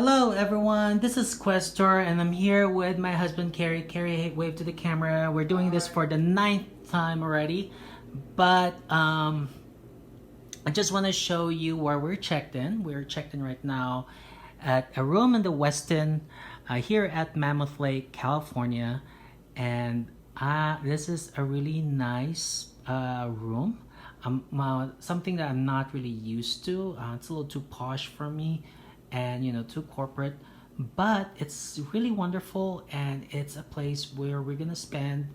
Hello everyone, this is Questor and I'm here with my husband Kerry. Kerry, wave to the camera. We're doing this for the ninth time already, but I just want to show you where we're checked in. We're checked in right now at a room in the Westin here at Mammoth Lake, California, and this is a really nice room. Something that I'm not really used to. It's a little too posh for me, and too corporate, but it's really wonderful, and it's a place where we're gonna spend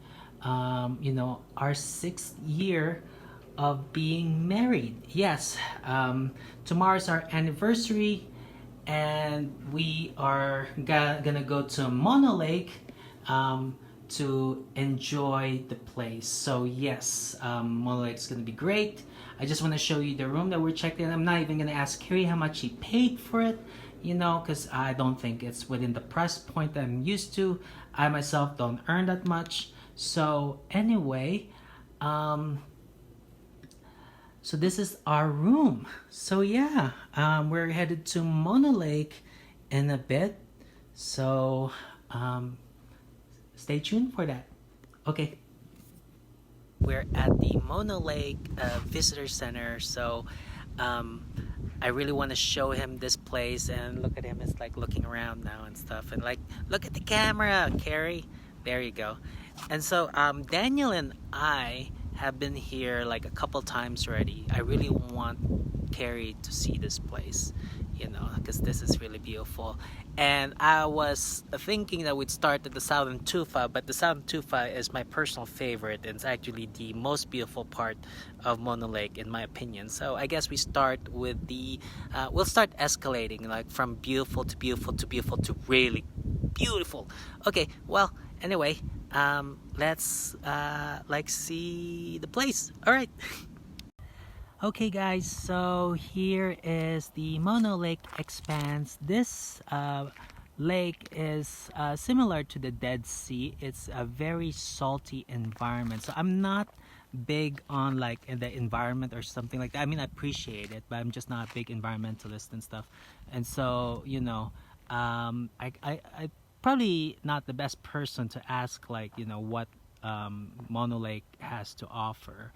our sixth year of being married. Yes, tomorrow's our anniversary, and we are gonna go to Mono Lake to enjoy the place. So yes, Mono Lake's gonna be great. I just want to show you the room that we're checked in. I'm not even gonna ask Kerry how much he paid for it, because I don't think it's within the price point that I'm used to. I myself don't earn that much. So anyway, so this is our room. So yeah, we're headed to Mono Lake in a bit. So stay tuned for that. Okay. We're at the Mono Lake Visitor Center. So I really want to show him this place, and look at him. It's like looking around now and stuff. And like, look at the camera, Kerry. There you go. And so Daniel and I have been here like a couple times already. I really want Kerry to see this place, because this is really beautiful. And I was thinking that we'd start at the Southern Tufa, but the Southern Tufa is my personal favorite, and it's actually the most beautiful part of Mono Lake in my opinion. So I guess we start with we'll start escalating, like from beautiful to beautiful to beautiful to really beautiful. Okay, well, anyway, let's see the place. All right. Okay guys, so here is the Mono Lake Expanse. This lake is similar to the Dead Sea. It's a very salty environment. So I'm not big on like the environment or something like that. I mean, I appreciate it, but I'm just not a big environmentalist and stuff. And so, I probably not the best person to ask what Mono Lake has to offer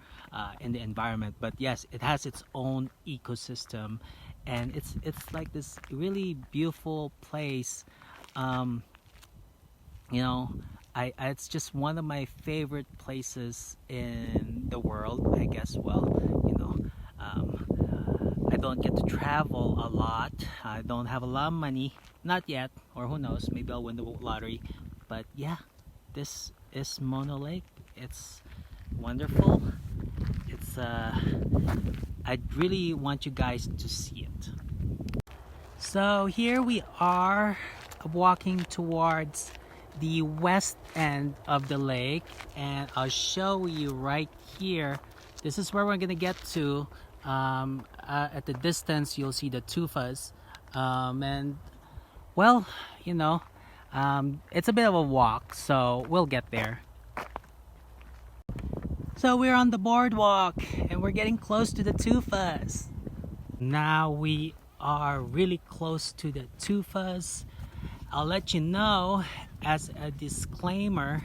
in the environment. But yes, it has its own ecosystem, and it's like this really beautiful place. It's just one of my favorite places in the world, I guess. Well, I don't get to travel a lot. I don't have a lot of money, not yet, or who knows, maybe I'll win the lottery. But yeah, this is Mono Lake. It's wonderful. It's I really want you guys to see it. So here we are walking towards the west end of the lake, and I'll show you right here. This is where we're gonna get to. At the distance you'll see the Tufas, and well, it's a bit of a walk, so we'll get there. So we're on the boardwalk and we're getting close to the Tufas. Now we are really close to the Tufas. I'll let you know as a disclaimer,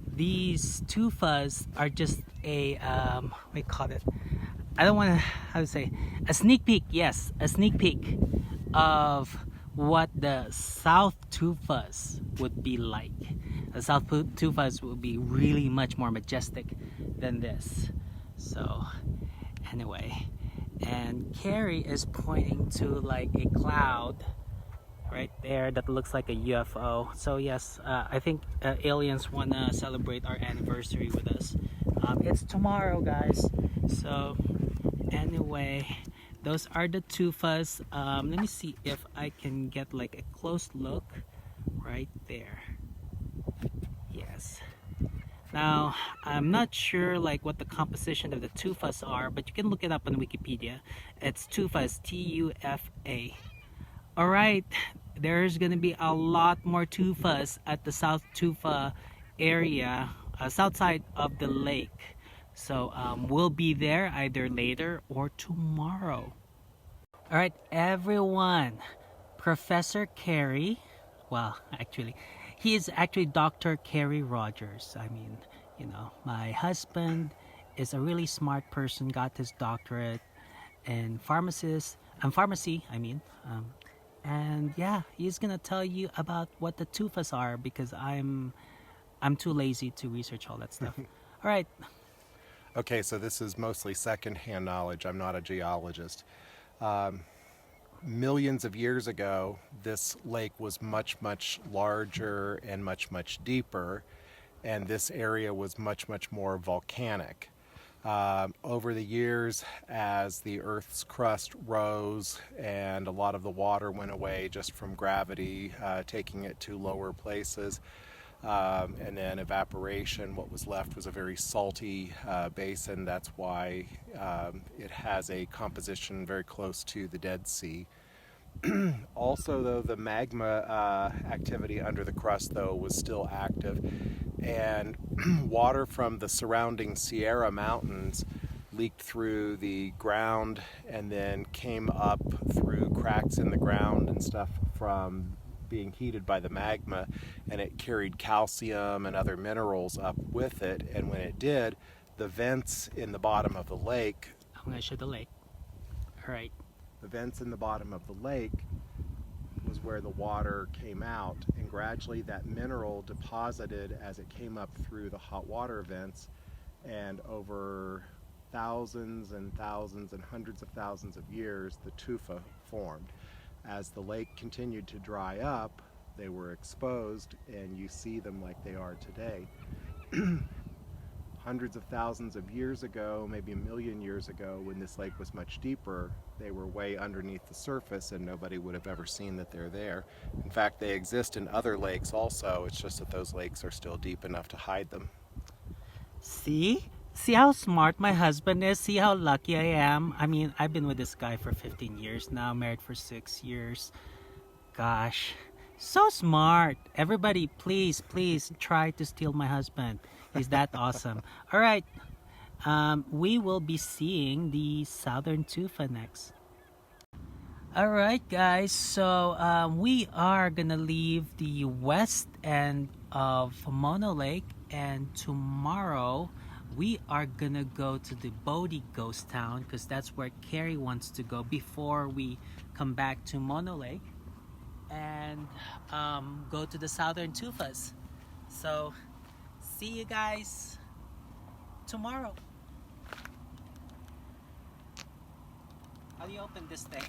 these Tufas are just a we call it, I don't want to, how to say, a sneak peek. Yes, a sneak peek of what the South Tufas would be like. The South Tufas will be really much more majestic than this. So anyway, and Kerry is pointing to like a cloud right there that looks like a UFO. So yes, I think aliens want to celebrate our anniversary with us. It's tomorrow, guys. So anyway, those are the Tufas. Let me see if I can get like a close look right there. Yes. Now, I'm not sure like what the composition of the Tufas are, but you can look it up on Wikipedia. It's Tufas, T-U-F-A. Alright, there's gonna be a lot more Tufas at the South Tufa area, south side of the lake. So we'll be there either later or tomorrow. Alright everyone, Professor Kerry. Well, actually, he is actually Dr. Kerry Rogers. I mean, my husband is a really smart person, got his doctorate in pharmacy, I mean. And yeah, he's gonna tell you about what the Tufas are because I'm too lazy to research all that stuff. All right. Okay, so this is mostly secondhand knowledge. I'm not a geologist. Millions of years ago, this lake was much, much larger and much, much deeper, and this area was much, much more volcanic. Over the years, as the Earth's crust rose and a lot of the water went away just from gravity, taking it to lower places, and then evaporation, what was left was a very salty basin. That's why it has a composition very close to the Dead Sea. Also, though, the magma activity under the crust, though, was still active, and water from the surrounding Sierra Mountains leaked through the ground and then came up through cracks in the ground and stuff from being heated by the magma, and it carried calcium and other minerals up with it. And when it did, the vents in the bottom of the lake, I'm gonna show the lake. All right. the vents in the bottom of the lake was where the water came out, and gradually that mineral deposited as it came up through the hot water vents, and over thousands and thousands and hundreds of thousands of years the tufa formed. As the lake continued to dry up, they were exposed, and you see them like they are today. Hundreds of thousands of years ago, maybe a million years ago, when this lake was much deeper, they were way underneath the surface and nobody would have ever seen that they're there. In fact, they exist in other lakes also. It's just that those lakes are still deep enough to hide them. See? See how smart my husband is? See how lucky I am? I mean, I've been with this guy for 15 years now, married for 6 years. Gosh, so smart. Everybody, please try to steal my husband. He's that awesome. All right, we will be seeing the Southern Tufa next. All right, guys. So we are gonna leave the west end of Mono Lake, and tomorrow we are gonna go to the Bodie Ghost Town because that's where Kerry wants to go before we come back to Mono Lake and go to the Southern Tufas. So see you guys tomorrow. How do you open this thing?